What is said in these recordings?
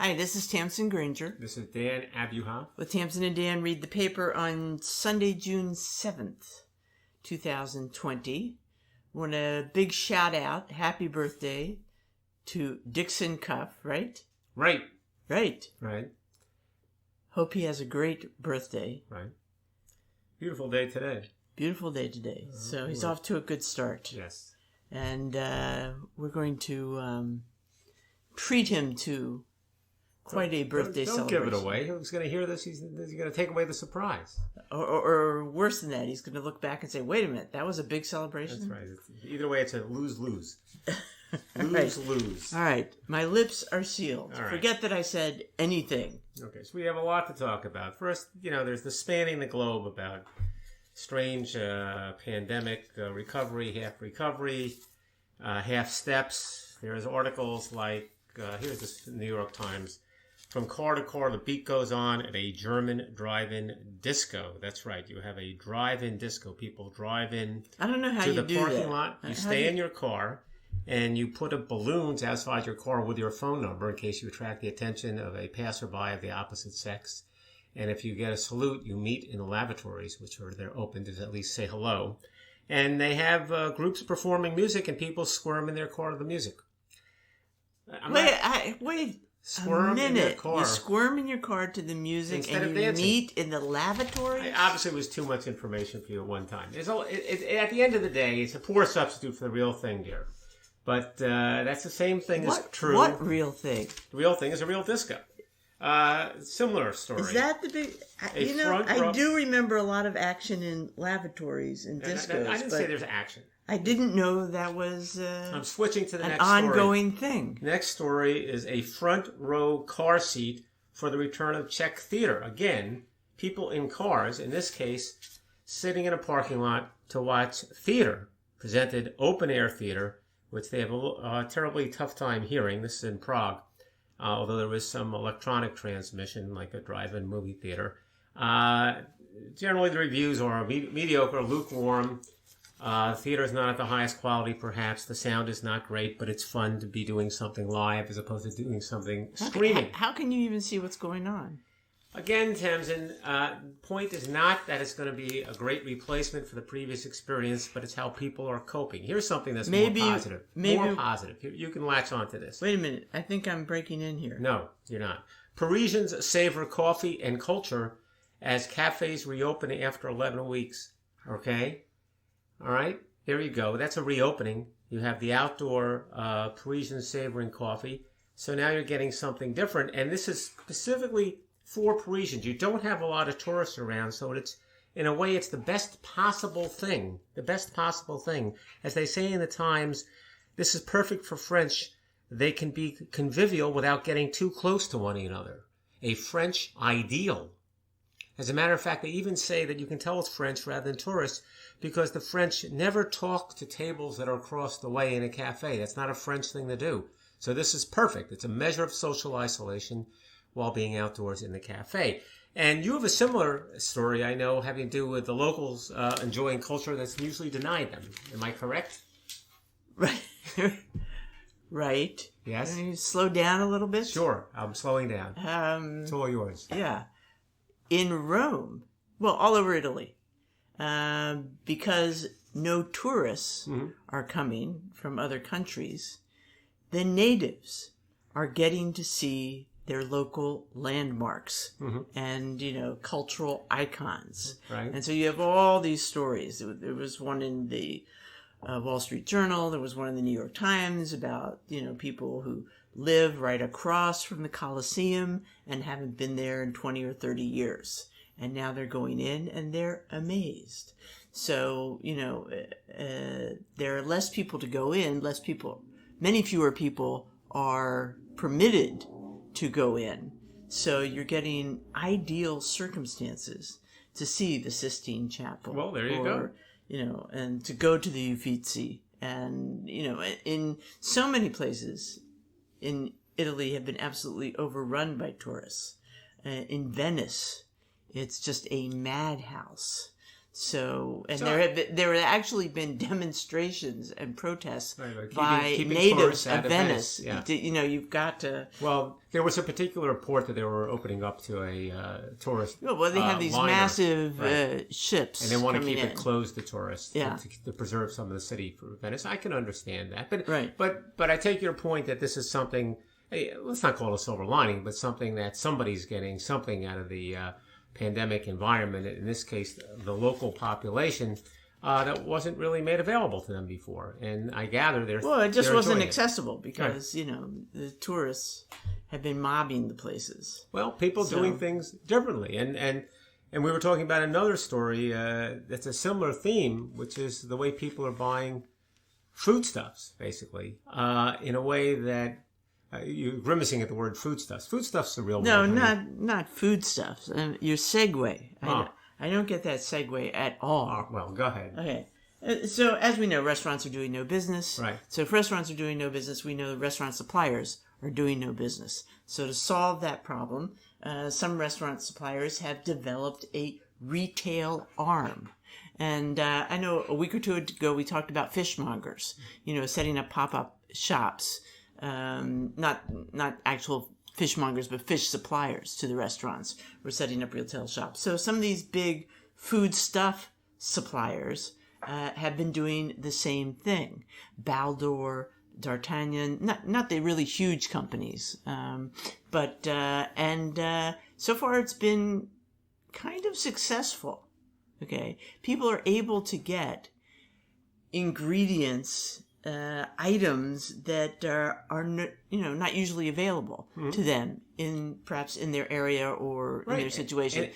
Hi, this is Tamsen Granger. This is Dan Abuhoff. With Tamsen and Dan read the paper on Sunday, June 7th, 2020. Want a big shout out, happy birthday to Dixon Cuff, right? Right. Hope he has a great birthday. Right. Beautiful day today. So he's off to a good start. Yes. And we're going to treat him to quite a birthday celebration. Don't give it away. Who's going to hear this? He's going to take away the surprise. Or worse than that, he's going to look back and say, wait a minute, that was a big celebration? That's right. Either way, it's a lose-lose. Lose. All right. My lips are sealed. All right. Forget that I said anything. Okay, so we have a lot to talk about. First, there's the spanning the globe about strange pandemic recovery, half steps. There's articles like, here's this New York Times. From car to car, the beat goes on at a German drive-in disco. That's right. You have a drive-in disco. People drive in I don't know how you do to the parking that. lot. You stay in your car, and you put up balloons outside your car with your phone number in case you attract the attention of a passerby of the opposite sex. And if you get a salute, you meet in the lavatories, they're open to at least say hello. And they have groups performing music, and people squirm in their car to the music. Wait. Squirm a minute. in your car. You squirm in your car to the music instead and of you dancing. meet in the lavatory? Obviously, it was too much information for you at one time. At the end of the day, it's a poor substitute for the real thing, dear. But that's the same thing as true. What real thing? The real thing is a real disco. Similar story. Is that the big... I do remember a lot of action in lavatories and discos. I didn't say there's action. I didn't know that was I'm switching to the next an ongoing thing. Next story is a front row car seat for the return of Czech theater. Again, people in cars, in this case, sitting in a parking lot to watch theater, presented open-air theater, which they have a terribly tough time hearing. This is in Prague, although there was some electronic transmission, like a drive-in movie theater. Generally, the reviews are mediocre, lukewarm. Theater is not at the highest quality, perhaps. The sound is not great, but it's fun to be doing something live as opposed to doing something streaming. How can you even see what's going on? Again, Tamsen, point is not that it's going to be a great replacement for the previous experience, but it's how people are coping. Here's something that's more positive. More positive. You can latch onto this. Wait a minute. I think I'm breaking in here. No, you're not. Parisians savor coffee and culture as cafes reopen after 11 weeks. Okay? All right? There you go. That's a reopening. You have the outdoor Parisians savoring coffee. So now you're getting something different. And this is specifically for Parisians. You don't have a lot of tourists around, so in a way, it's the best possible thing. The best possible thing. As they say in the Times, this is perfect for French. They can be convivial without getting too close to one another. A French ideal. As a matter of fact, they even say that you can tell it's French rather than tourists because the French never talk to tables that are across the way in a cafe. That's not a French thing to do. So this is perfect. It's a measure of social isolation while being outdoors in the cafe. And you have a similar story, I know, having to do with the locals enjoying culture that's usually denied them. Am I correct? Right. Right. Yes? Can you slow down a little bit? Sure. I'm slowing down. It's all yours. Yeah. In Rome, well, all over Italy, because no tourists are coming from other countries, the natives are getting to see their local landmarks and, cultural icons. Right. And so you have all these stories. There was one in the Wall Street Journal. There was one in the New York Times about, people who live right across from the Colosseum and haven't been there in 20 or 30 years. And now they're going in and they're amazed. So, there are less people to go in, many fewer people are permitted to go in. So you're getting ideal circumstances to see the Sistine Chapel. Well, there you go. And to go to the Uffizi. And, in so many places in Italy have been absolutely overrun by tourists. In Venice, it's just a madhouse. So, and there have actually been demonstrations and protests by keeping natives out of Venice. Yeah. You've got to. Well, there was a particular port that they were opening up to a tourist. Well, they have these liner. massive ships, and they want to keep in. it closed to tourists to preserve some of the city for Venice. I can understand that, but I take your point that this is something. Hey, let's not call it a silver lining, but something that somebody's getting something out of the pandemic environment. In this case, the local population that wasn't really made available to them before. And I gather it just wasn't accessible because the tourists have been mobbing the places. Well, people doing things differently, and we were talking about another story that's a similar theme, which is the way people are buying foodstuffs, basically, in a way that. You're grimacing at the word foodstuffs. Foodstuffs are real. No, not foodstuffs. Your segue. I don't get that segue at all. Oh, well, go ahead. Okay. So, as we know, restaurants are doing no business. Right. So, if restaurants are doing no business, we know restaurant suppliers are doing no business. So, to solve that problem, some restaurant suppliers have developed a retail arm. And I know a week or two ago we talked about fishmongers, setting up pop-up shops. Not actual fishmongers, but fish suppliers to the restaurants. We're setting up retail shops. So some of these big food stuff suppliers have been doing the same thing. Baldor, D'Artagnan, not the really huge companies, but so far it's been kind of successful. Okay, people are able to get ingredients. Items that are not usually available to them perhaps in their area or in their situation.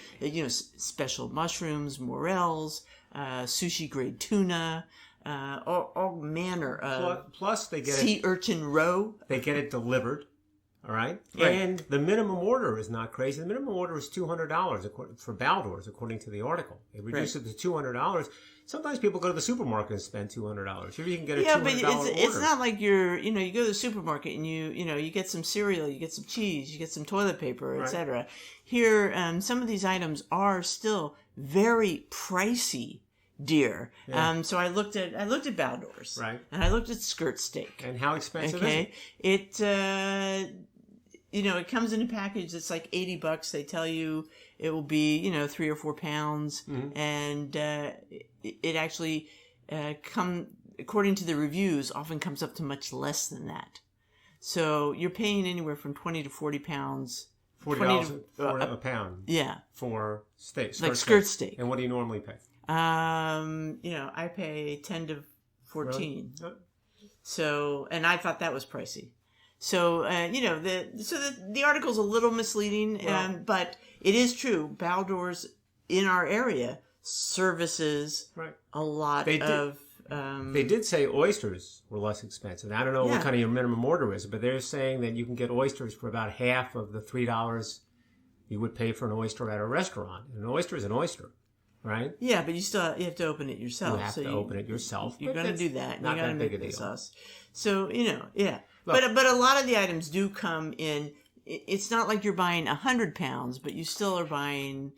Special mushrooms, morels, sushi grade tuna, all manner of. Plus, they get sea urchin roe. They get it delivered. All right, and the minimum order is not crazy. The minimum order is $200 for Baldor's, according to the article. They reduce it to $200. Sometimes people go to the supermarket and spend $200. Here you can get a $200 order. It's not like you go to the supermarket and you get some cereal, you get some cheese, you get some toilet paper, etc. Here, some of these items are still very pricey, dear. Yeah. So I looked at Baldor's, and I looked at skirt steak. And how expensive is it? It comes in a package that's like $80. They tell you it will be, 3 or 4 pounds. Mm-hmm. And it actually, according to the reviews, often comes up to much less than that. So you're paying anywhere from 20 to 40 pounds. $40 for a pound. Yeah. For steak. Like skirt steak. And what do you normally pay? I pay 10 to 14. Really? So, and I thought that was pricey. So, the article's a little misleading, but it is true. Baldor's in our area services a lot of. They did say oysters were less expensive. I don't know what kind of your minimum order is, but they're saying that you can get oysters for about half of the $3 you would pay for an oyster at a restaurant. And an oyster is an oyster, right? Yeah, but you have to open it yourself. You have to open it yourself. You're going to do that. And not you got to that big make a the deal. sauce. So Look, but a lot of the items do come in. It's not like you're buying 100 pounds, but you still are buying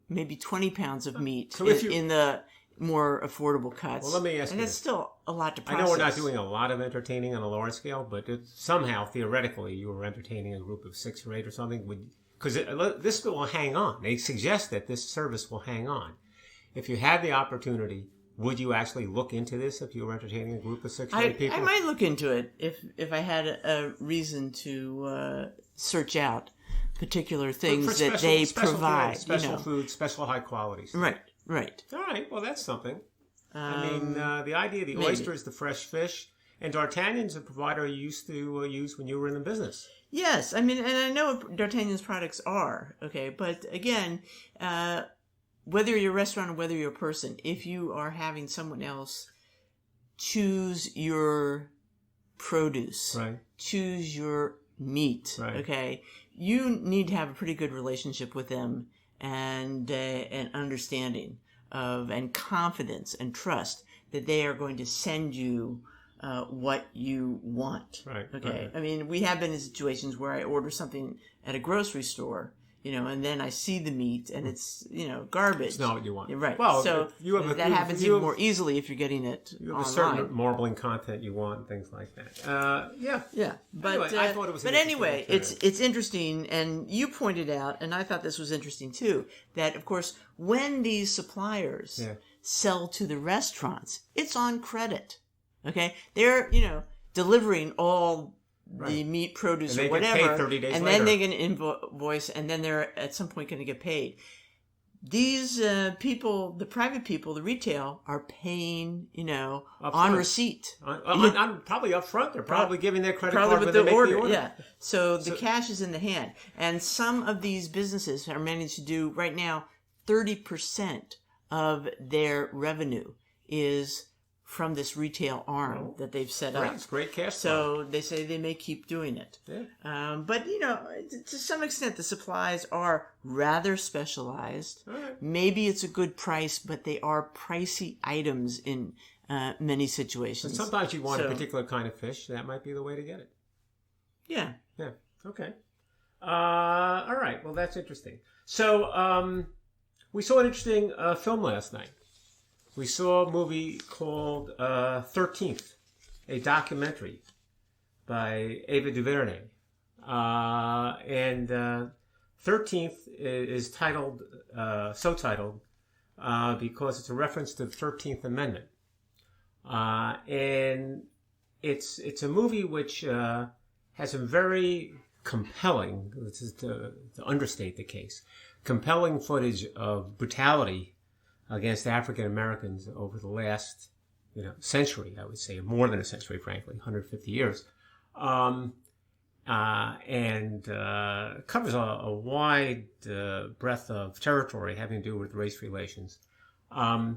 maybe 20 pounds of meat in the more affordable cuts. Well, let me ask you. And that's still a lot to process. I know we're not doing a lot of entertaining on a large scale, but somehow, theoretically, you were entertaining a group of 6 or 8 or something. Because this will hang on. They suggest that this service will hang on. If you had the opportunity, would you actually look into this if you were entertaining a group of 6 or 8 people? I might look into it if I had a reason to search out particular things that they provide. Special food, special high qualities. Right. All right. Well, that's something. The idea of the oysters, the fresh fish, and D'Artagnan's a provider you used to use when you were in the business. Yes. And I know what D'Artagnan's products are, okay? But again, whether you're a restaurant or whether you're a person, if you are having someone else choose your produce, choose your meat, okay, you need to have a pretty good relationship with them and an understanding of and confidence and trust that they are going to send you what you want. Okay. I mean, we have been in situations where I order something at a grocery store, and then I see the meat and it's, garbage. It's not what you want. Right. Well, so that happens even more easily if you're getting it You have online. a certain marbling content you want, and things like that. Yeah. But anyway, I thought it was but anyway, it's interesting, and you pointed out, and I thought this was interesting too, that of course when these suppliers sell to the restaurants, it's on credit. Okay, they're delivering all the meat, produce, and or whatever, get paid 30 days and later. then they're going to invoice, and then they're at some point going to get paid. These people, the private people, the retail, are paying, on receipt. On probably up front. They're probably giving their credit card with when they order. make the order. Yeah. So the cash is in the hand. And some of these businesses are managed to do, right now, 30% of their revenue is from this retail arm that they've set up. It's great cash flow. So they say they may keep doing it. Yeah. But, to some extent, the supplies are rather specialized. Right. Maybe it's a good price, but they are pricey items in many situations. And sometimes you want a particular kind of fish. That might be the way to get it. Yeah. Yeah. Okay. All right. Well, that's interesting. So we saw an interesting film last night. We saw a movie called 13th, a documentary by Ava DuVernay. And 13th is titled, so titled, because it's a reference to the 13th Amendment. And it's a movie which has some very compelling, this is to understate the case, compelling footage of brutality against African Americans over the last, century, I would say, more than a century, frankly, 150 years. And covers a wide breadth of territory having to do with race relations. And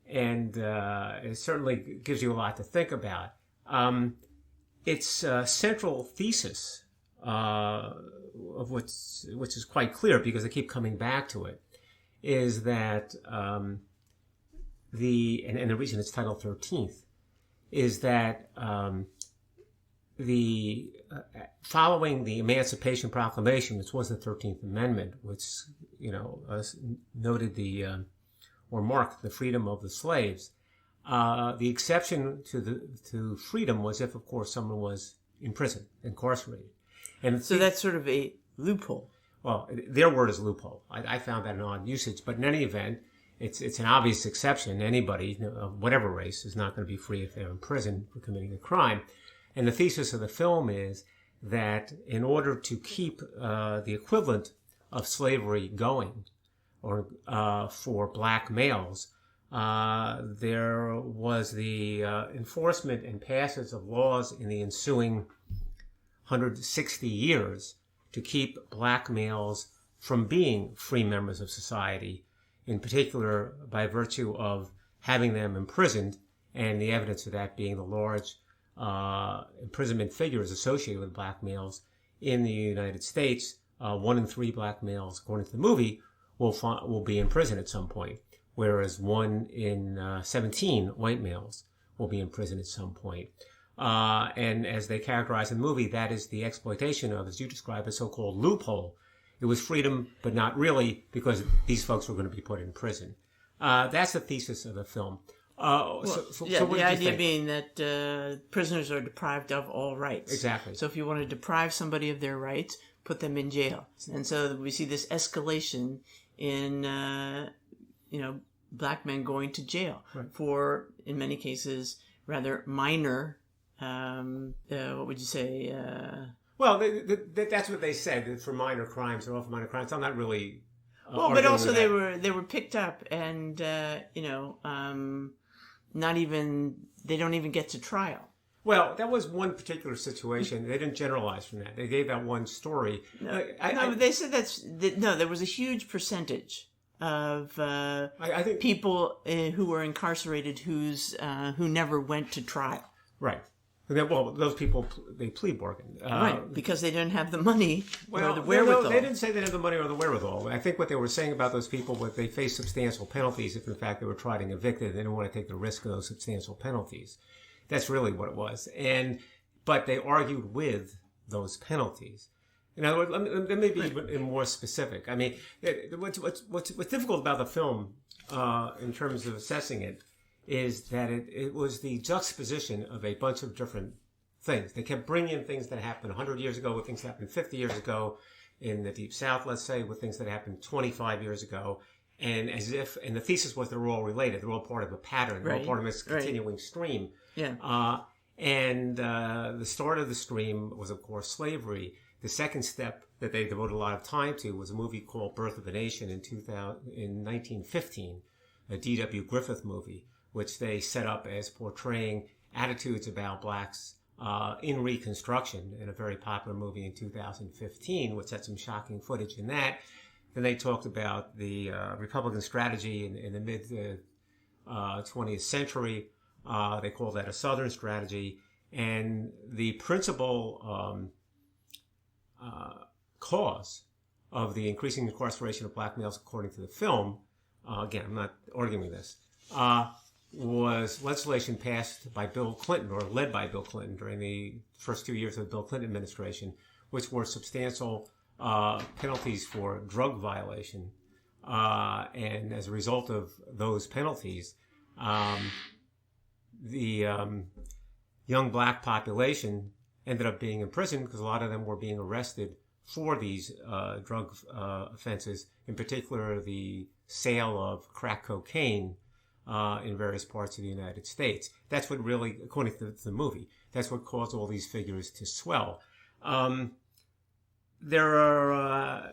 it certainly gives you a lot to think about. Its central thesis, of which is quite clear because they keep coming back to it, is that the reason it's titled 13th is that following the Emancipation Proclamation, which was the 13th Amendment, which noted or marked the freedom of the slaves, the exception to freedom was if, of course, someone was in prison, incarcerated, and so that's sort of a loophole. Well, their word is loophole. I found that an odd usage, but in any event, it's an obvious exception. Anybody of whatever race is not going to be free if they're in prison for committing a crime. And the thesis of the film is that in order to keep the equivalent of slavery going, or for black males, there was the enforcement and passage of laws in the ensuing 160 years to keep black males from being free members of society, in particular by virtue of having them imprisoned, and the evidence of that being the large imprisonment figures associated with black males in the United States. 1 in 3 black males, according to the movie, will be in prison at some point, whereas 1 in 17 white males will be in prison at some point. And as they characterize in the movie, that is the exploitation of, as you describe, a so-called loophole. It was freedom, but not really, because these folks were going to be put in prison. That's the thesis of the film. The idea being that prisoners are deprived of all rights. Exactly. So if you want to deprive somebody of their rights, put them in jail. And so we see this escalation in, black men going to jail for, in many cases, rather minor, what would you say? Well, that's what they said, for minor crimes or for minor crimes. I'm not really. But also they were picked up and they don't even get to trial. Well, that was one particular situation. They didn't generalize from that. They gave that one story. But they said there was a huge percentage of I think people who were incarcerated who never went to trial. Right. Well, those people, they plea bargained. Right, because they didn't have the money or the wherewithal. No, they didn't say they didn't have the money or the wherewithal. I think what they were saying about those people was they faced substantial penalties if, in fact, they were tried and evicted. They didn't want to take the risk of those substantial penalties. That's really what it was. But they argued with those penalties. In other words, let me be even more specific. I mean, what's difficult about the film, in terms of assessing it, is that it was the juxtaposition of a bunch of different things. They kept bringing in things that happened 100 years ago, with things that happened 50 years ago in the Deep South, let's say, with things that happened 25 years ago. And and the thesis was they're all related. They're all part of a pattern. They're all part of this continuing stream. Yeah. And the start of the stream was, of course, slavery. The second step that they devoted a lot of time to was a movie called Birth of a Nation in 1915, a D.W. Griffith movie, which they set up as portraying attitudes about blacks in Reconstruction, in a very popular movie in 2015, which had some shocking footage in that. Then they talked about the Republican strategy in the mid-20th century. They call that a Southern strategy. And the principal cause of the increasing incarceration of black males, according to the film, again, I'm not arguing this, was legislation passed by Bill Clinton, or led by Bill Clinton, during the first 2 years of the Bill Clinton administration, which were substantial penalties for drug violation. And as a result of those penalties, the young black population ended up being imprisoned because a lot of them were being arrested for these drug offenses, in particular the sale of crack cocaine in various parts of the United States. That's what really, according to the movie, that's what caused all these figures to swell. There are,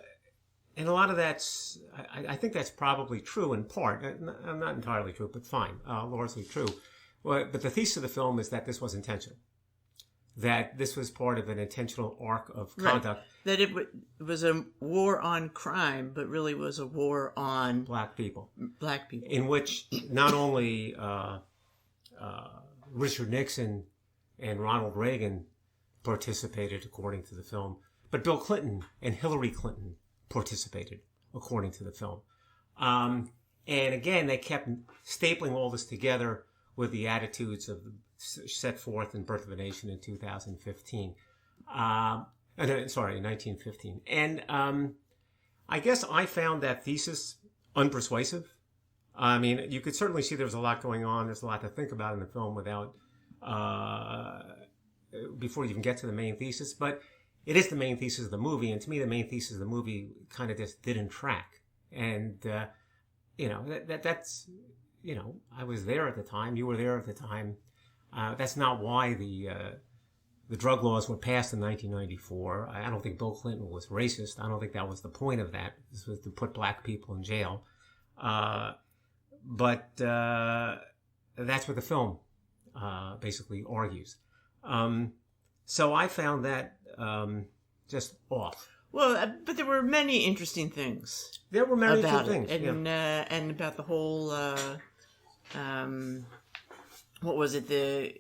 and a lot of that's, I think that's probably true in part. Not entirely true, but fine, largely true. But the thesis of the film is that this was intentional. That this was part of an intentional arc of conduct. That it was a war on crime, but really was a war on black people. Black people. In which not only Richard Nixon and Ronald Reagan participated, according to the film, but Bill Clinton and Hillary Clinton participated, according to the film. And again, they kept stapling all this together with the attitudes of set forth in Birth of a Nation in 2015. In 1915. And I guess I found that thesis unpersuasive. I mean, you could certainly see there was a lot going on. There's a lot to think about in the film without before you even get to the main thesis. But it is the main thesis of the movie, and to me, the main thesis of the movie kind of just didn't track. And that's I was there at the time. You were there at the time. That's not why the drug laws were passed in 1994. I don't think Bill Clinton was racist. I don't think that was the point of that. This was to put black people in jail. But that's what the film basically argues. So I found that just off. Well, but there were many interesting things. There were many about things, and about the whole. What was it? The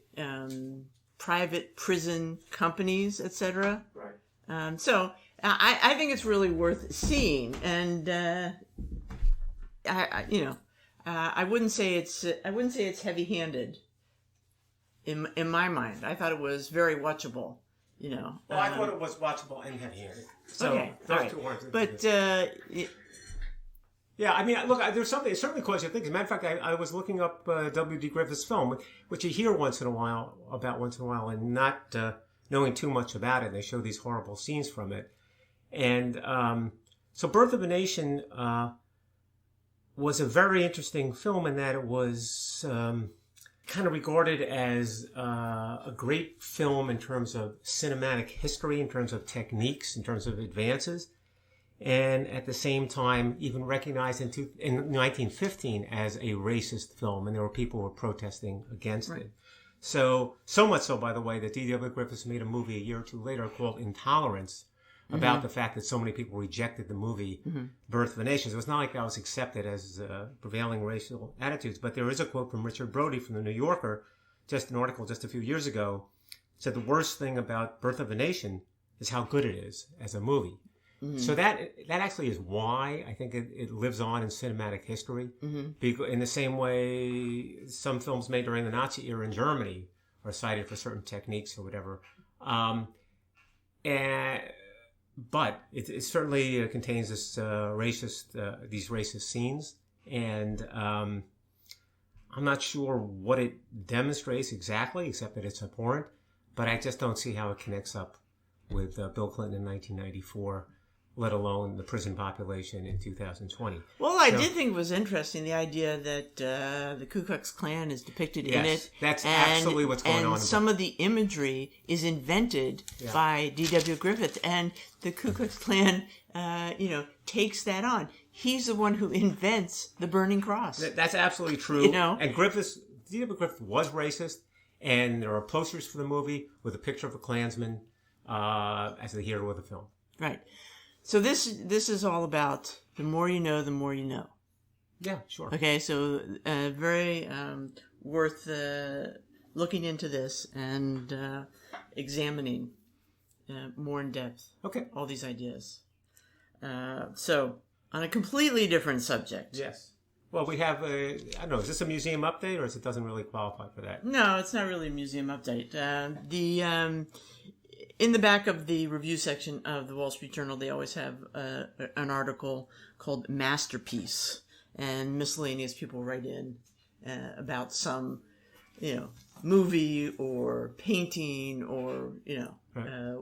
private prison companies, etc. Right. So I think it's really worth seeing, and I wouldn't say it's heavy-handed. In my mind, I thought it was very watchable. Well, I thought it was watchable and heavy-handed. So okay, all right. But yeah, I mean, look, there's something. It certainly caused you to think. As a matter of fact, I was looking up W.D. Griffith's film, which you hear once in a while, and not knowing too much about it. They show these horrible scenes from it, and so Birth of a Nation was a very interesting film in that it was kind of regarded as a great film in terms of cinematic history, in terms of techniques, in terms of advances. And at the same time, even recognized in 1915 as a racist film, and there were people who were protesting against it. So much so, by the way, that D.W. Griffiths made a movie a year or two later called Intolerance about the fact that so many people rejected the movie Birth of a Nation. So it's not like that was accepted as prevailing racial attitudes. But there is a quote from Richard Brody from the New Yorker, just an article just a few years ago, said the worst thing about Birth of a Nation is how good it is as a movie. So that actually is why I think it lives on in cinematic history. Because in the same way some films made during the Nazi era in Germany are cited for certain techniques or whatever. And but it certainly contains these racist scenes, and I'm not sure what it demonstrates exactly, except that it's abhorrent. But I just don't see how it connects up with Bill Clinton in 1994, let alone the prison population in 2020. Well, I did think it was interesting, the idea that the Ku Klux Klan is depicted in it. That's absolutely what's going on. And some of the imagery is invented by D.W. Griffith. And the Ku Klux Klan, takes that on. He's the one who invents the burning cross. That's absolutely true. And D.W. Griffith was racist. And there are posters for the movie with a picture of a Klansman as the hero of the film. Right. So this is all about the more you know, the more you know. Yeah, sure. Okay, so very worth looking into this and examining more in depth. Okay. All these ideas. So, on a completely different subject. Yes. Well, we have I don't know, is this a museum update or it doesn't really qualify for that? No, it's not really a museum update. In the back of the review section of the Wall Street Journal, they always have an article called Masterpiece, and miscellaneous people write in about some, movie or painting or,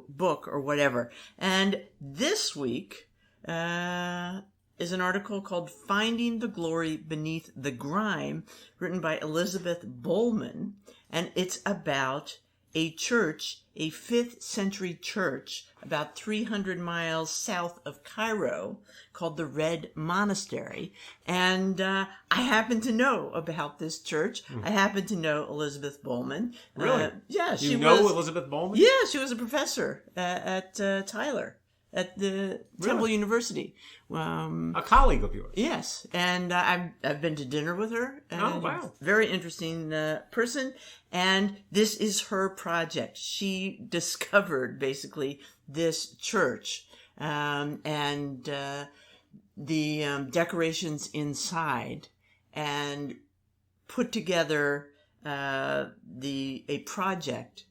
book or whatever. And this week is an article called Finding the Glory Beneath the Grime, written by Elizabeth Bowman, and it's about a church, a 5th century church, about 300 miles south of Cairo, called the Red Monastery. And I happen to know about this church. I happen to know Elizabeth Bowman. Really? Yeah. You know Elizabeth Bowman? Yeah, she was a professor at Tyler, at the Temple University. A colleague of yours? Yes, and I've been to dinner with her. Oh, wow. Very interesting person, and this is her project. She discovered, basically, this church, and the decorations inside, and put together a project,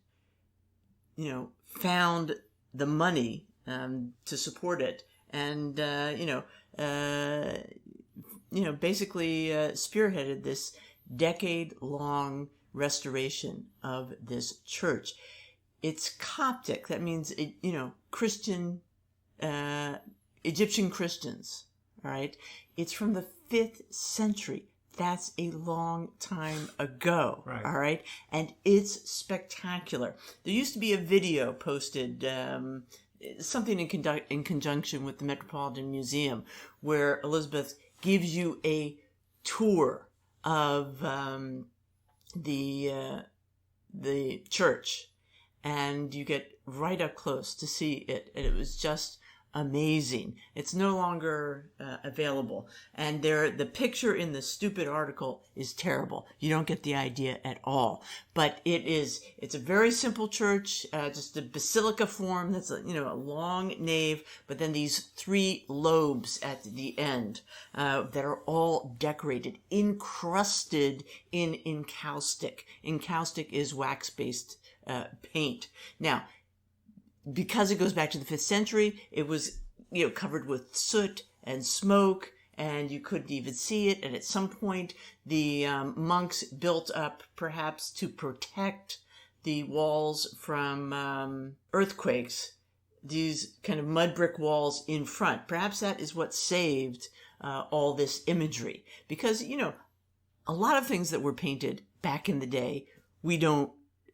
found the money to support it, and basically spearheaded this decade-long restoration of this church. It's Coptic. That means Christian, Egyptian Christians. All right. It's from the 5th century. That's a long time ago. Right. All right. And it's spectacular. There used to be a video posted, something in conjunction with the Metropolitan Museum, where Elizabeth gives you a tour of the church, and you get right up close to see it, and it was just amazing. It's no longer available, and the picture in the stupid article is terrible. You don't get the idea at all. But it's a very simple church, just a basilica form. That's a long nave, but then these 3 lobes at the end that are all decorated, encrusted in encaustic. Encaustic is wax-based paint. Now, because it goes back to the 5th century, it was, covered with soot and smoke, and you couldn't even see it. And at some point, the monks built up, perhaps to protect the walls from earthquakes, these kind of mud brick walls in front. Perhaps that is what saved all this imagery. Because, a lot of things that were painted back in the day, we don't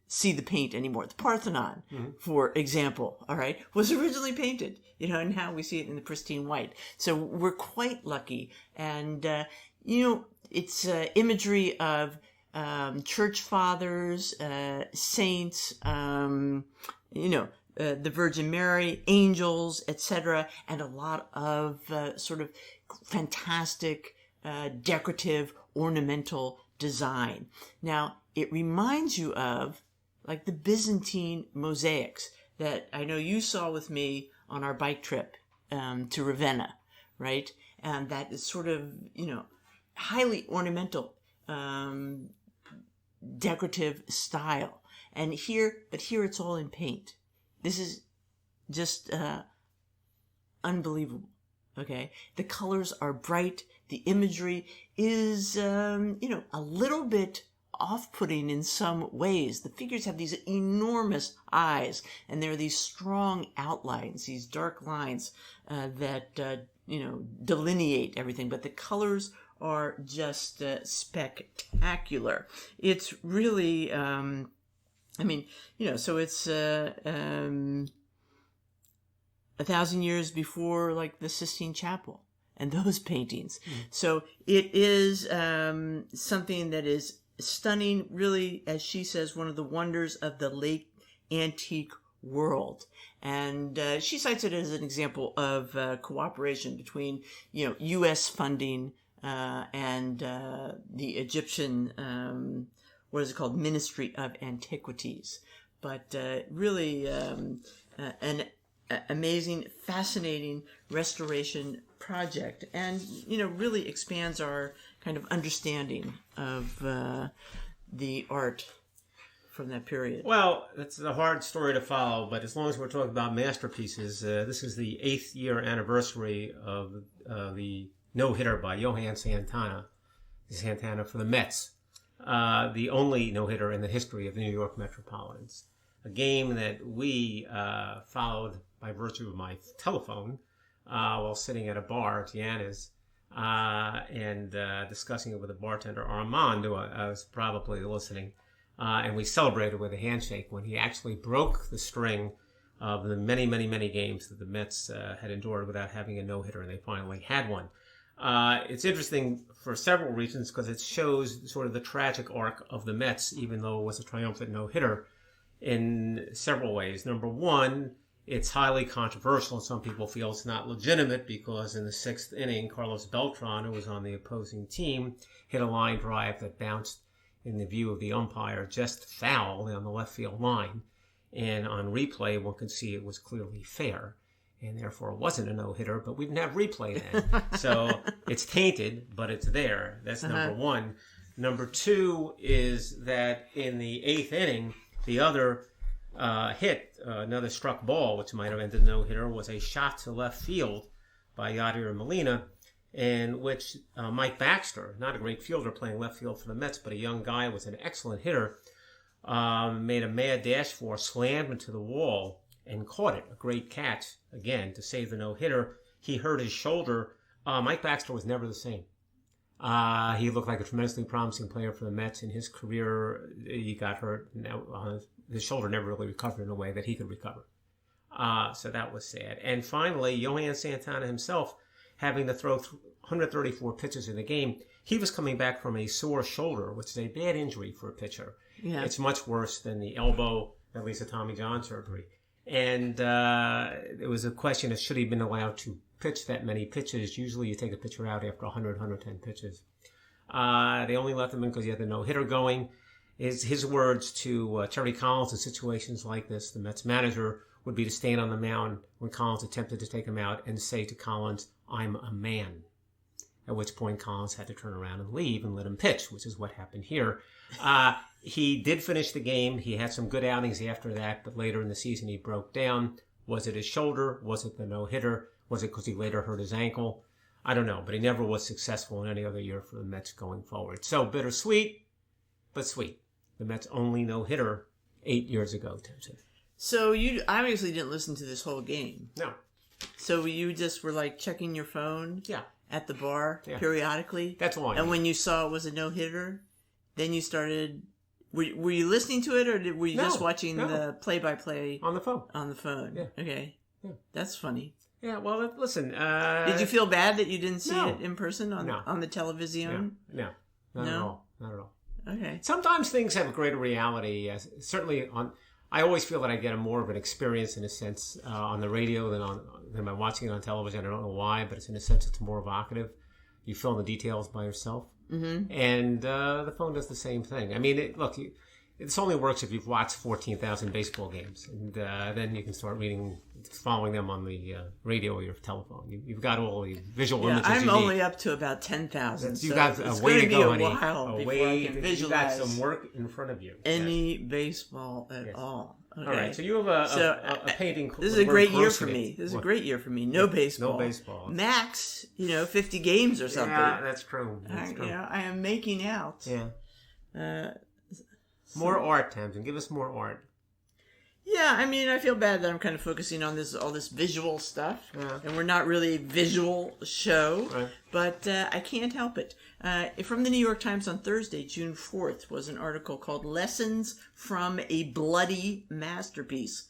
see the paint anymore. The Parthenon, for example, all right, was originally painted, and now we see it in the pristine white. So we're quite lucky. And, it's imagery of church fathers, saints, the Virgin Mary, angels, etc., and a lot of sort of fantastic, decorative, ornamental design. Now, it reminds you of like the Byzantine mosaics that I know you saw with me on our bike trip to Ravenna, right? And that is sort of, highly ornamental, decorative style. And here it's all in paint. This is just unbelievable. Okay, the colors are bright. The imagery is, a little bit off-putting in some ways. The figures have these enormous eyes, and there are these strong outlines, these dark lines that delineate everything. But the colors are just spectacular. It's really, so it's 1,000 years before, like, the Sistine Chapel and those paintings. So it is something that is stunning, really, as she says, one of the wonders of the late antique world. And she cites it as an example of cooperation between, U.S. funding and the Egyptian, Ministry of Antiquities. But really an amazing, fascinating restoration project, and really expands our kind of understanding of the art from that period. Well, it's a hard story to follow, but as long as we're talking about masterpieces, this is the 8th year anniversary of the no-hitter by Johan Santana for the Mets, the only no-hitter in the history of the New York Metropolitans. A game that we followed by virtue of my telephone while sitting at a bar at Deanna's and discussing it with the bartender, Armand, who I was probably listening. And we celebrated with a handshake when he actually broke the string of the many, many, many games that the Mets had endured without having a no-hitter, and they finally had one. It's interesting for several reasons, because it shows sort of the tragic arc of the Mets, even though it was a triumphant no-hitter, in several ways. Number one, it's highly controversial. Some people feel it's not legitimate because in the 6th inning, Carlos Beltran, who was on the opposing team, hit a line drive that bounced in the view of the umpire just foul on the left field line. And on replay, one could see it was clearly fair, and therefore it wasn't a no-hitter, but we didn't have replay then. So it's tainted, but it's there. That's number one. Number two is that in the 8th inning, the other hit, another struck ball, which might have ended no-hitter, was a shot to left field by Yadier Molina, in which Mike Baxter, not a great fielder playing left field for the Mets, but a young guy, was an excellent hitter, made a mad dash for, slammed into the wall, and caught it. A great catch, again, to save the no-hitter. He hurt his shoulder. Mike Baxter was never the same. He looked like a tremendously promising player for the Mets. In his career, he got hurt. Now, his shoulder never really recovered in a way that he could recover. So that was sad. And finally, Johan Santana himself, having to throw 134 pitches in the game, he was coming back from a sore shoulder, which is a bad injury for a pitcher. Yeah. It's much worse than the elbow, at least a Tommy John surgery. And it was a question of should he have been allowed to pitch that many pitches. Usually you take a pitcher out after 100, 110 pitches. They only let them in because he had the no-hitter going. His words to Terry Collins in situations like this, the Mets manager, would be to stand on the mound when Collins attempted to take him out and say to Collins, "I'm a man." At which point Collins had to turn around and leave and let him pitch, which is what happened here. He did finish the game. He had some good outings after that, but later in the season he broke down. Was it his shoulder? Was it the no-hitter? Was it because he later hurt his ankle? I don't know, but he never was successful in any other year for the Mets going forward. So bittersweet, but sweet. The Mets' only no-hitter 8 years ago, Tamsen. So you obviously didn't listen to this whole game. No. So you just were like checking your phone? Yeah. At the bar periodically? That's all I know. And when you saw it was a no-hitter, then you started... Were you listening to it, or were you just watching the play-by-play? On the phone. On the phone. Yeah. Okay. Yeah. That's funny. Yeah, well, listen... Did you feel bad that you didn't see it in person on the television? No. Not at all. Not at all. Okay. Sometimes things have a greater reality. Certainly I always feel that I get more of an experience in a sense on the radio than by watching it on television. I don't know why, but in a sense it's more evocative. You fill in the details by yourself. Mm-hmm. And the phone does the same thing. I mean, this only works if you've watched 14,000 baseball games. And then you can start reading following them on the radio or your telephone. You've got all the visual Yeah, images I'm you only need. up to about 10,000. You So got it's a way to going to be go, a honey. while before I can You got visualize some work in front of you. any baseball at Yes. all. Okay. All right, so you have a painting. This is a great year for me. This is a great year for me. No baseball. No baseball. Max, 50 games or something. Yeah, that's true. That's true. I am making out. Yeah. More art, Tamsen. Give us more art. Yeah, I mean, I feel bad that I'm kind of focusing on all this visual stuff, and we're not really a visual show, Right. but I can't help it. From the New York Times on Thursday, June 4th, was an article called "Lessons from a Bloody Masterpiece,"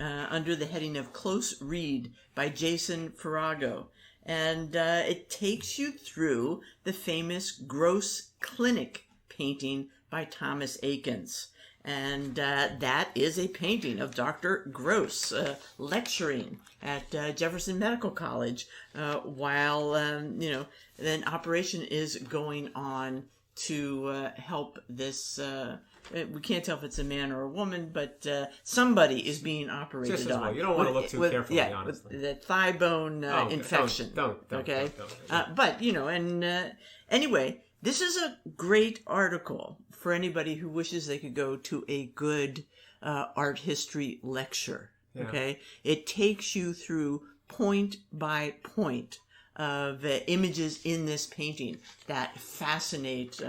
under the heading of "Close Read" by Jason Farago, and it takes you through the famous Gross Clinic painting by Thomas Eakins. And that is a painting of Dr. Gross lecturing at Jefferson Medical College while, an operation is going on to help this. We can't tell if it's a man or a woman, but somebody is being operated Just as well. on. You don't want to look too carefully, honestly. With the thigh bone infection. Don't. Okay? Don't. But, anyway, this is a great article for anybody who wishes they could go to a good art history lecture. Yeah. Okay, it takes you through point by point of images in this painting that fascinate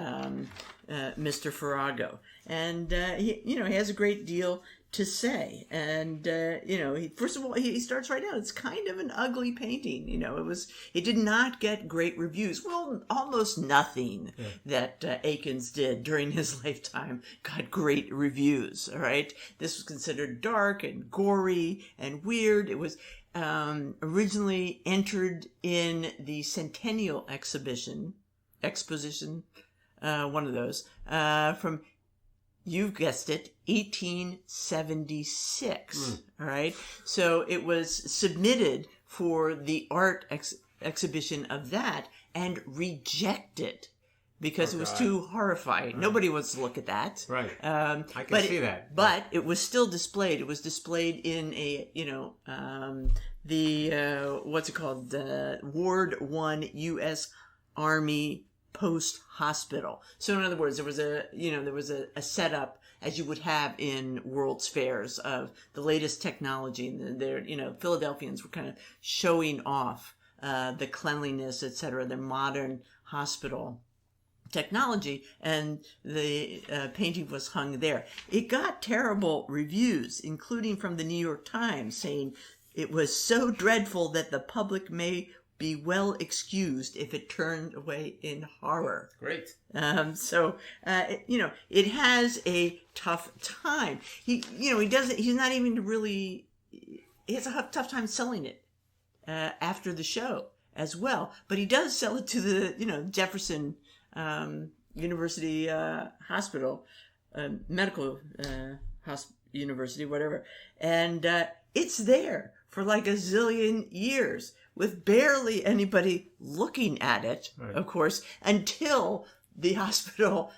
Mr. Farago, and he has a great deal to say. And first of all, he starts right out. It's kind of an ugly painting. It did not get great reviews. Well, almost nothing that Eakins did during his lifetime got great reviews. All right, this was considered dark and gory and weird. It was originally entered in the Centennial Exposition, one of those, from, you've guessed it, 1876. All right. So it was submitted for the art exhibition of that and rejected because it was too horrifying. Right. Nobody wants to look at that. Right. I can see that. But it was still displayed. It was displayed in a, what's it called? The Ward 1 U.S. Army Post Hospital. So in other words, there was a setup as you would have in World's Fairs of the latest technology, and Philadelphians were kind of showing off the cleanliness, etc., their modern hospital technology, and the painting was hung there. It got terrible reviews, including from the New York Times, saying it was so dreadful that the public may be well excused if it turned away in horror. Great. It has a tough time. He has a tough time selling it after the show as well. But he does sell it to the, Jefferson University Hospital, medical university, whatever. And it's there for like a zillion years with barely anybody looking at it, right. Of course, until the hospital,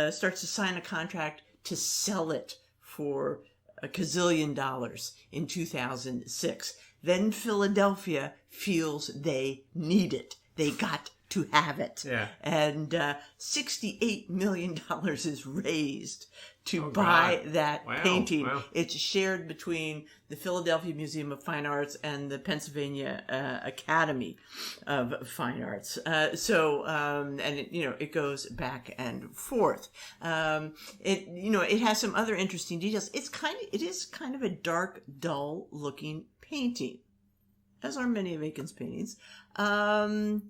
starts to sign a contract to sell it for $1 gazillion in 2006. Then Philadelphia feels they need it. They got to have it. Yeah. And $68 million is raised to buy that painting. Wow. It's shared between the Philadelphia Museum of Fine Arts and the Pennsylvania Academy of Fine Arts. It goes back and forth. It has some other interesting details. It is kind of a dark, dull looking painting, as are many of Eakin's paintings. And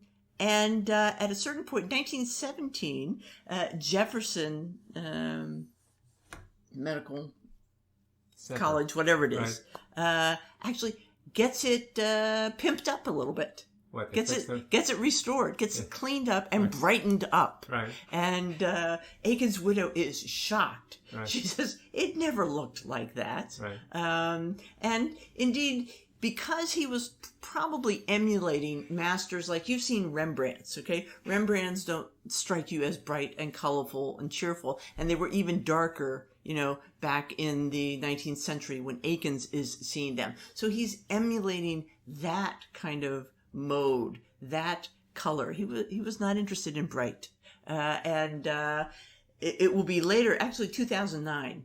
at a certain point, 1917, Jefferson Medical College, whatever it is, right. Actually gets it pimped up a little bit. What, gets it restored, gets it cleaned up and brightened up. Right. And Eakin's widow is shocked. Right. She says, it never looked like that. Right. And indeed, because he was probably emulating masters like you've seen Rembrandts, okay? Rembrandts don't strike you as bright and colorful and cheerful, and they were even darker, back in the 19th century when Eakin is seeing them. So he's emulating that kind of mode, that color. He was not interested in bright. It will be later, actually 2009,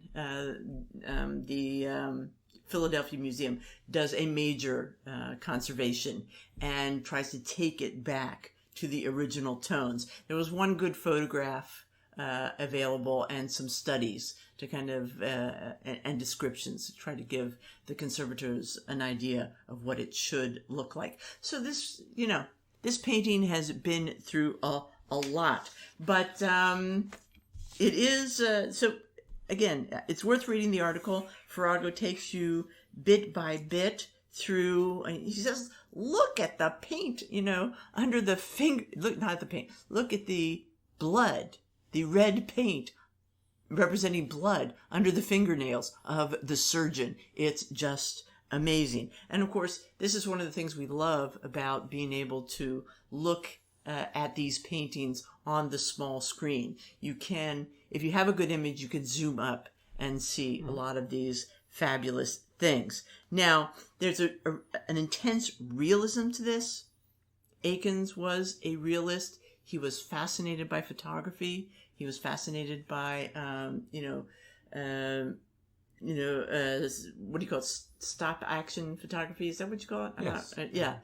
the Philadelphia Museum does a major conservation and tries to take it back to the original tones. There was one good photograph available and some studies to kind of, and descriptions to try to give the conservators an idea of what it should look like. So this, this painting has been through a lot, but it is, so again, it's worth reading the article. Farago takes you bit by bit through, he says, look at the paint, under the finger, look, not at the paint, look at the blood, the red paint representing blood under the fingernails of the surgeon. It's just amazing. And of course, this is one of the things we love about being able to look at these paintings on the small screen. You can, if you have a good image, you can zoom up and see a lot of these fabulous things. Now, there's an intense realism to this. Eakin was a realist. He was fascinated by photography. He was fascinated by, what do you call it? Stop action photography. Is that what you call it? Yes. Yeah.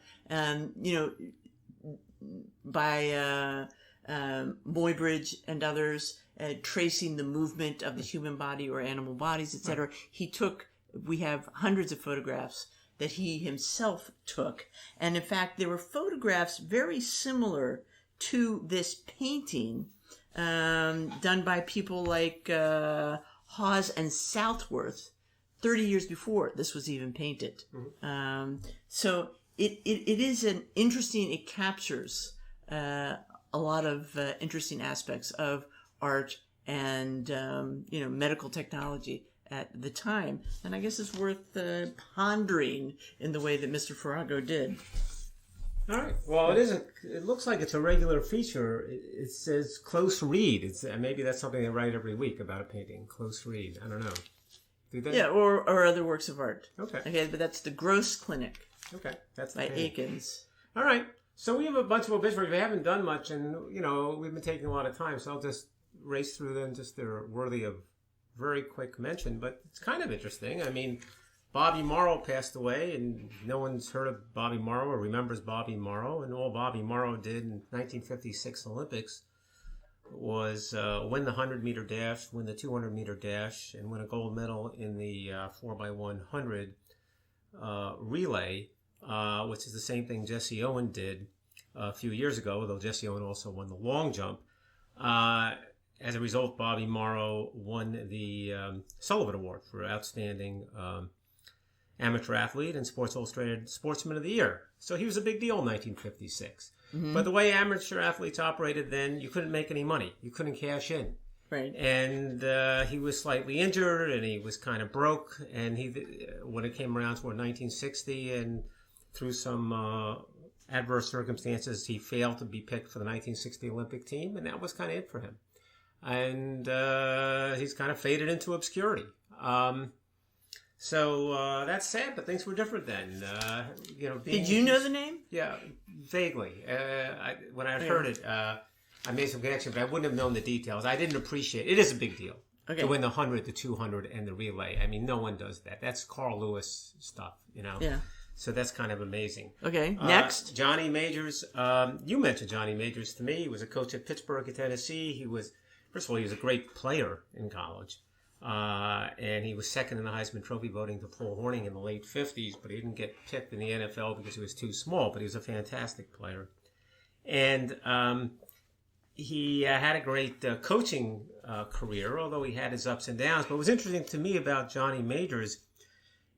By Muybridge and others, tracing the movement of the human body or animal bodies, etc. Right. We have hundreds of photographs that he himself took. And in fact, there were photographs very similar to this painting done by people like Hawes and Southworth 30 years before this was even painted. Mm-hmm. So it is it captures a lot of interesting aspects of art and, medical technology at the time. And I guess it's worth pondering in the way that Mr. Farago did. All right. Well, it looks like it's a regular feature. It says close read. Maybe that's something they write every week about a painting. Close read. I don't know. Do they? Yeah, or other works of art. Okay, but that's the Gross Clinic. Okay, that's by Eakin. All right. So we have a bunch of obituaries. We haven't done much, and we've been taking a lot of time. So I'll just race through them. Just they're worthy of very quick mention, but it's kind of interesting. I mean, Bobby Morrow passed away, and no one's heard of Bobby Morrow or remembers Bobby Morrow. And all Bobby Morrow did in 1956 Olympics was win the 100-meter dash, win the 200-meter dash, and win a gold medal in the 4x100 relay, which is the same thing Jesse Owen did a few years ago, though Jesse Owen also won the long jump. As a result, Bobby Morrow won the Sullivan Award for Outstanding Amateur Athlete and Sports Illustrated Sportsman of the Year. So he was a big deal in 1956. Mm-hmm. But the way amateur athletes operated then, you couldn't make any money. You couldn't cash in. Right. And he was slightly injured, and he was kind of broke. And when it came around toward 1960, and through some adverse circumstances, he failed to be picked for the 1960 Olympic team, and that was kind of it for him. And he's kind of faded into obscurity. So that's sad, but things were different then. Did you know the name? Yeah, vaguely. When I heard it, I made some connection, but I wouldn't have known the details. I didn't appreciate it. It is a big deal to win the 100, the 200, and the relay. I mean, no one does that. That's Carl Lewis stuff, Yeah. So that's kind of amazing. Okay, next. Johnny Majors. You mentioned Johnny Majors to me. He was a coach at Pittsburgh at Tennessee. First of all, he was a great player in college. And he was second in the Heisman Trophy voting to Paul Hornung in the late 50s, but he didn't get picked in the NFL because he was too small, but he was a fantastic player. And he had a great coaching career, although he had his ups and downs. But what was interesting to me about Johnny Majors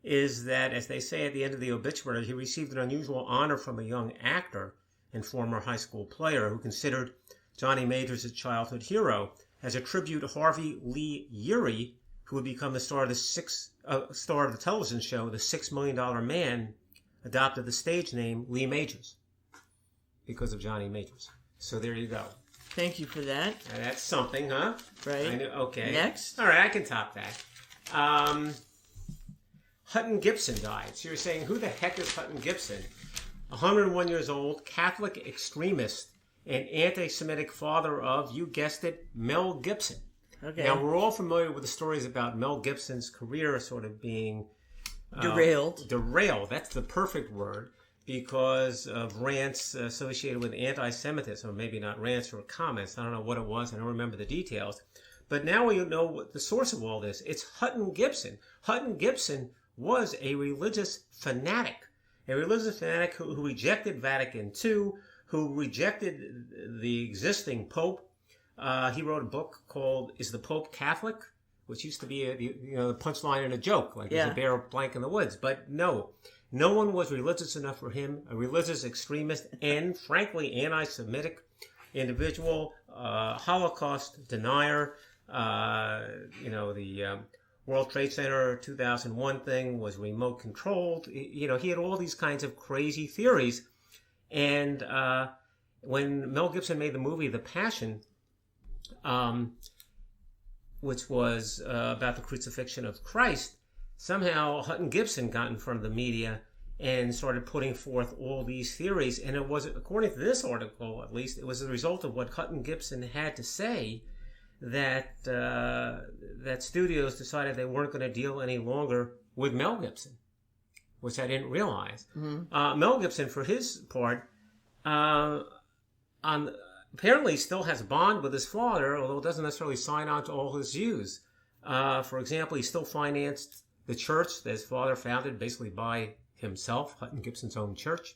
is that, as they say at the end of the obituary, he received an unusual honor from a young actor and former high school player who considered Johnny Majors his childhood hero. As a tribute, Harvey Lee Urey, who would become the star of the television show The $6 Million Man, adopted the stage name Lee Majors because of Johnny Majors. So there you go. Thank you for that. That's something, huh? Right. I know, okay. Next. All right, I can top that. Hutton Gibson died. So you're saying, who the heck is Hutton Gibson? 101 years old, Catholic extremist, and anti-Semitic father of, you guessed it, Mel Gibson. Okay. Now, we're all familiar with the stories about Mel Gibson's career sort of being... Derailed. Derailed, that's the perfect word, because of rants associated with anti-Semitism, or maybe not rants or comments. I don't know what it was. I don't remember the details. But now we know what the source of all this. It's Hutton Gibson. Hutton Gibson was a religious fanatic who rejected Vatican II, who rejected the existing Pope. He wrote a book called "Is the Pope Catholic?" which used to be the punchline in a joke, like there's a bear blank in the woods. But no one was religious enough for him, a religious extremist and, frankly, anti-Semitic individual, Holocaust denier. The World Trade Center 2001 thing was remote controlled. He had all these kinds of crazy theories. And when Mel Gibson made the movie The Passion, which was about the crucifixion of Christ, somehow Hutton Gibson got in front of the media and started putting forth all these theories. And it was, according to this article at least, it was a result of what Hutton Gibson had to say that studios decided they weren't going to deal any longer with Mel Gibson, which I didn't realize. Mm-hmm. Mel Gibson, for his part, apparently still has a bond with his father, although doesn't necessarily sign on to all his views. For example, he still financed the church that his father founded, basically by himself, Hutton Gibson's own church.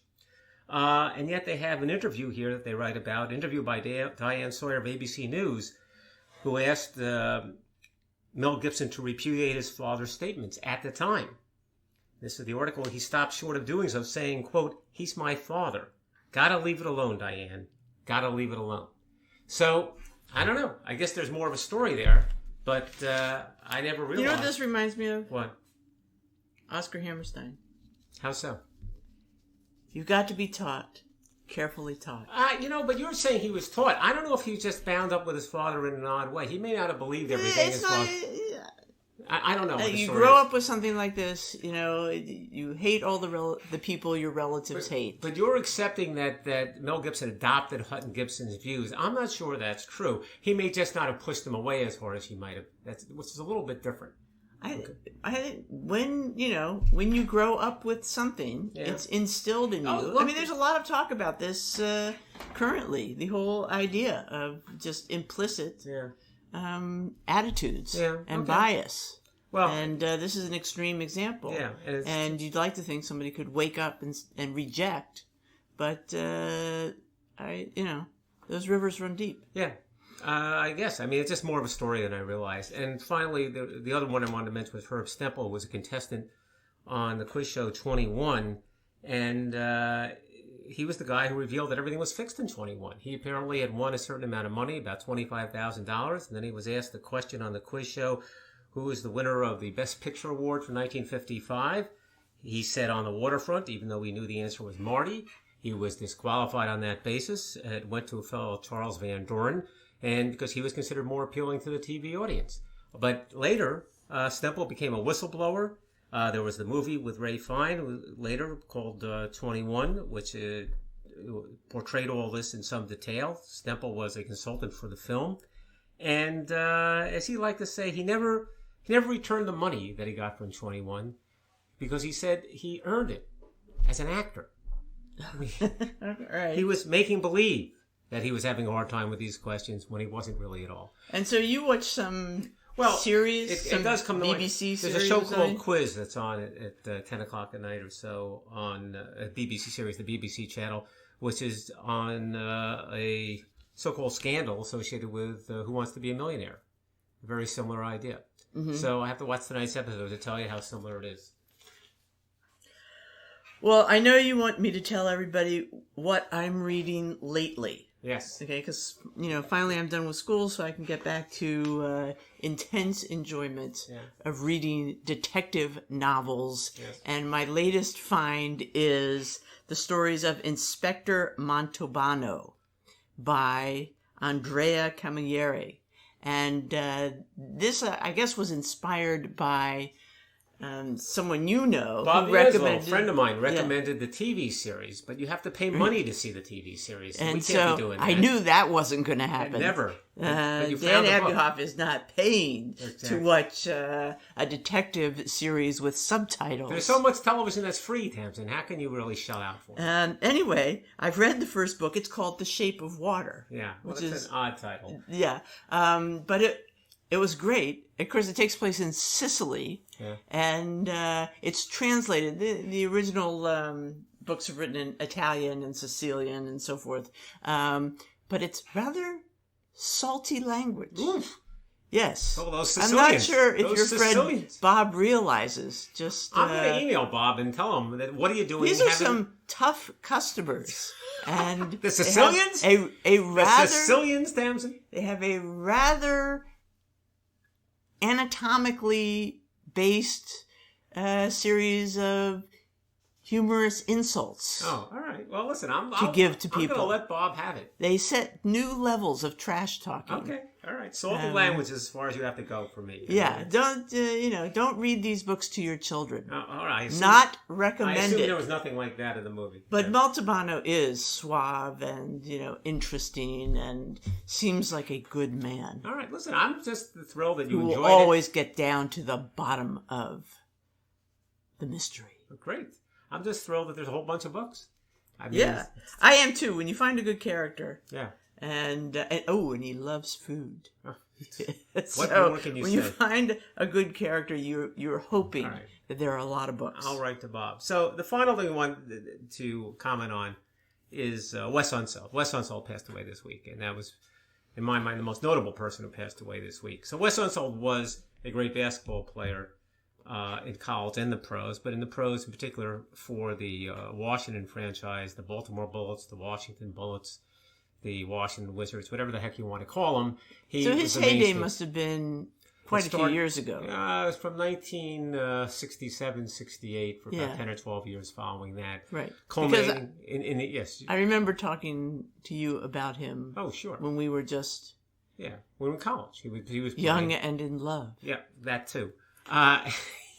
And yet they have an interview here that they write about, interview by Diane Sawyer of ABC News, who asked Mel Gibson to repudiate his father's statements at the time. This is the article. He stopped short of doing so, saying, quote, "He's my father. Gotta leave it alone, Diane. Gotta leave it alone." So, I don't know. I guess there's more of a story there, but I never realized. You know what this reminds me of? What? Oscar Hammerstein. How so? You've got to be taught. Carefully taught. But you're saying he was taught. I don't know if he was just bound up with his father in an odd way. He may not have believed everything his father... I don't know. You grow up with something like this, you hate all the people your relatives hate. But you're accepting that Mel Gibson adopted Hutton Gibson's views. I'm not sure that's true. He may just not have pushed them away as hard as he might have. Which is a little bit different. When you grow up with something, it's instilled in you. Look, there's a lot of talk about this currently. The whole idea of just implicit attitudes and bias. Well, and this is an extreme example. Yeah, and you'd like to think somebody could wake up and reject, but those rivers run deep. Yeah. I guess. It's just more of a story than I realized. And finally, the other one I wanted to mention was Herb Stempel, who was a contestant on the quiz show 21. And he was the guy who revealed that everything was fixed in 21. He apparently had won a certain amount of money, about $25,000. And then he was asked the question on the quiz show, who was the winner of the Best Picture Award for 1955? He said On the Waterfront, even though we knew the answer was Marty. He was disqualified on that basis. It went to a fellow, Charles Van Doren, and because he was considered more appealing to the TV audience. But later, Stempel became a whistleblower. There was the movie with Ray Fine later called 21, which portrayed all this in some detail. Stempel was a consultant for the film. And as he liked to say, he never returned the money that he got from 21 because he said he earned it as an actor. Right. He was making believe that he was having a hard time with these questions when he wasn't really at all. And so you watch some series? It does come to BBC series? There's a show called Quiz that's on at 10 o'clock at night or so on a BBC series, the BBC channel, which is on a so-called scandal associated with Who Wants to Be a Millionaire. A very similar idea. Mm-hmm. So I have to watch tonight's episode to tell you how similar it is. Well, I know you want me to tell everybody what I'm reading lately. Yes. Okay, because, finally I'm done with school, so I can get back to intense enjoyment of reading detective novels. Yes. And my latest find is the stories of Inspector Montalbano by Andrea Camilleri. And this, I guess, was inspired by someone you know Bob who recommended, a friend of mine, recommended the TV series, but you have to pay money to see the TV series. And we so can't be doing that. I knew that wasn't going to happen. Never. But you Dan found the book. Abuhoff is not paying to watch a detective series with subtitles. There's so much television that's free, Tamsen. How can you really shell out for it? Anyway, I've read the first book. It's called The Shape of Water. Yeah, which is an odd title. Yeah, but it was great. Of course, it takes place in Sicily, and it's translated. The original books are written in Italian and Sicilian and so forth, but it's rather salty language. Oof. Yes. Oh, those I'm Sicilians. not sure if Those your Sicilians. friend Bob realizes. I'm going to email Bob and tell him that what are you doing? These are some tough customers. And the Sicilians? The Sicilians, Tamsen? They have a rather anatomically based series of humorous insults. Oh, all right. Well, listen, to give to people. I'm going to let Bob have it. They set new levels of trash talking. Okay, all right. Salty language is as far as you have to go for me. Yeah, don't read these books to your children. All right. Not recommended. I assume there was nothing like that in the movie. But Montalbano is suave and interesting and seems like a good man. All right, listen, I'm just thrilled that you enjoyed it. Who will always get down to the bottom of the mystery. Great. I'm just thrilled that there's a whole bunch of books. I am too. When you find a good character. Yeah. And he loves food. What more can you say? When you find a good character, you're hoping that there are a lot of books. I'll write to Bob. So the final thing I want to comment on is Wes Unseld. Wes Unseld passed away this week, and that was, in my mind, the most notable person who passed away this week. So Wes Unseld was a great basketball player in college and the pros, but in the pros in particular for the Washington franchise, the Baltimore Bullets, the Washington Bullets, the Washington Wizards, whatever the heck you want to call them. So his heyday must have been quite a few years ago. It was from 1967, 68 for about 10 or 12 years following that. Right. Culminating yes. I remember talking to you about him. Oh, sure. When we were just... Yeah, we were in college. He was young and in love. Yeah, that too.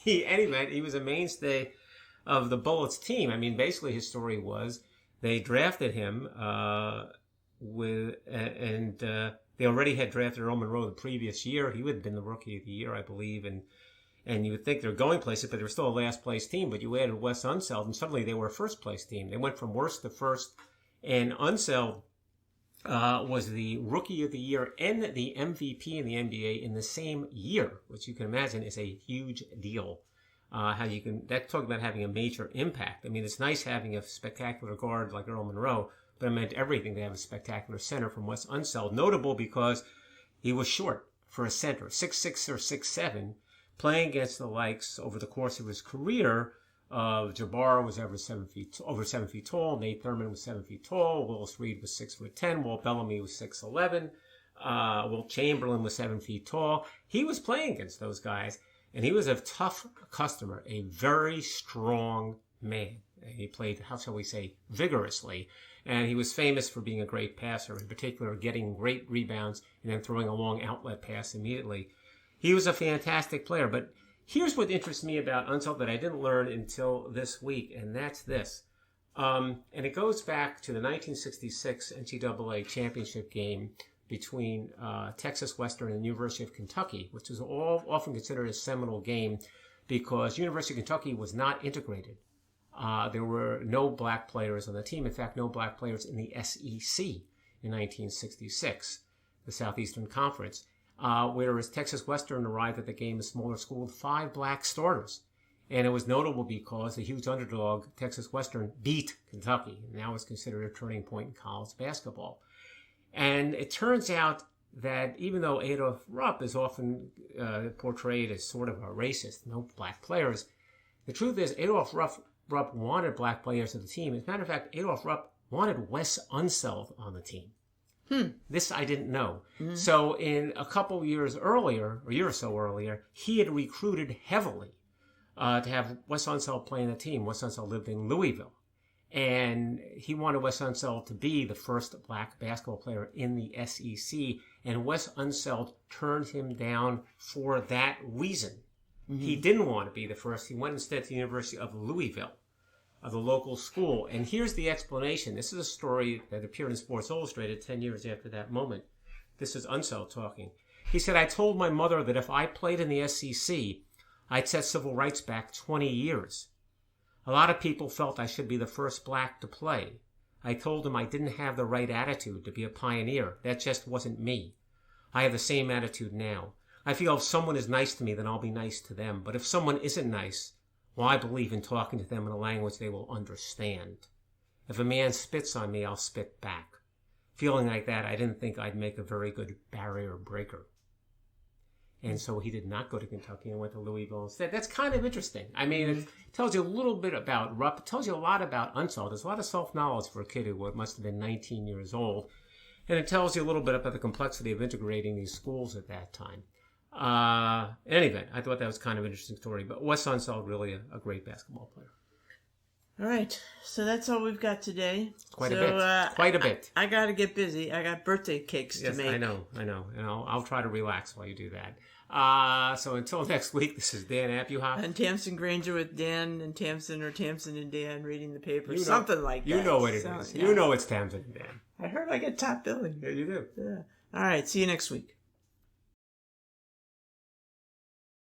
He was a mainstay of the Bullets team. I mean, basically his story was they drafted him they already had drafted Earl Monroe the previous year. He would have been the Rookie of the Year, I believe, and you would think they're going places, but they were still a last place team. But you added Wes Unseld, and suddenly they were a first place team. They went from worst to first, and Unseld was the Rookie of the Year and the MVP in the NBA in the same year, which you can imagine is a huge deal. Talk about having a major impact. I mean, it's nice having a spectacular guard like Earl Monroe, but it meant everything to have a spectacular center from Wes Unseld. Notable because he was short for a center, 6'6" or 6'7", playing against the likes over the course of his career of Jabbar was over 7 feet tall. Nate Thurman was 7 feet tall. Willis Reed was 6'10". Walt Bellamy was 6'11". Wilt Chamberlain was 7 feet tall. He was playing against those guys, and he was a tough customer, a very strong man. He played, how shall we say, vigorously. And he was famous for being a great passer, in particular getting great rebounds and then throwing a long outlet pass immediately. He was a fantastic player, but here's what interests me about Unseld that I didn't learn until this week, and that's this. And it goes back to the 1966 NCAA championship game between Texas Western and the University of Kentucky, which is often considered a seminal game because University of Kentucky was not integrated. There were no black players on the team. In fact, no black players in the SEC in 1966, the Southeastern Conference. Whereas Texas Western arrived at the game, a smaller school with 5 black starters. And it was notable because the huge underdog, Texas Western, beat Kentucky. And that was considered a turning point in college basketball. And it turns out that even though Adolph Rupp is often portrayed as sort of a racist, no black players, the truth is Adolph Rupp wanted black players on the team. As a matter of fact, Adolph Rupp wanted Wes Unseld on the team. This I didn't know. Mm-hmm. So in a couple years earlier, or a year or so earlier, he had recruited heavily to have Wes Unseld play in the team. Wes Unseld lived in Louisville. And he wanted Wes Unseld to be the first black basketball player in the SEC. And Wes Unseld turned him down for that reason. Mm-hmm. He didn't want to be the first. He went instead to the University of Louisville, of the local school. And here's the explanation. This is a story that appeared in Sports Illustrated 10 years after that moment. This is Unseld talking. He said, I told my mother that if I played in the SEC, I'd set civil rights back 20 years. A lot of people felt I should be the first black to play. I told them I didn't have the right attitude to be a pioneer. That just wasn't me. I have the same attitude now. I feel if someone is nice to me, then I'll be nice to them. But if someone isn't nice, well, I believe in talking to them in a language they will understand. If a man spits on me, I'll spit back. Feeling like that, I didn't think I'd make a very good barrier breaker. And so he did not go to Kentucky and went to Louisville instead. That's kind of interesting. I mean, it tells you a little bit about Rupp. It tells you a lot about Unseld. There's a lot of self-knowledge for a kid who must have been 19 years old. And it tells you a little bit about the complexity of integrating these schools at that time. In any event, I thought that was kind of an interesting story. But Wes Unseld, really a great basketball player. All right. So that's all we've got today. Quite a bit. I got to get busy. I got birthday cakes to make. Yes, I know. And I'll try to relax while you do that. So until next week, this is Dan Abuhoff. And Tamsen Granger with Dan and Tamsen, or Tamsen and Dan reading the paper. Something like that. You know what it is. Yeah. You know it's Tamsen and Dan. I heard I get top billing. Yeah, you do. Yeah. All right. See you next week.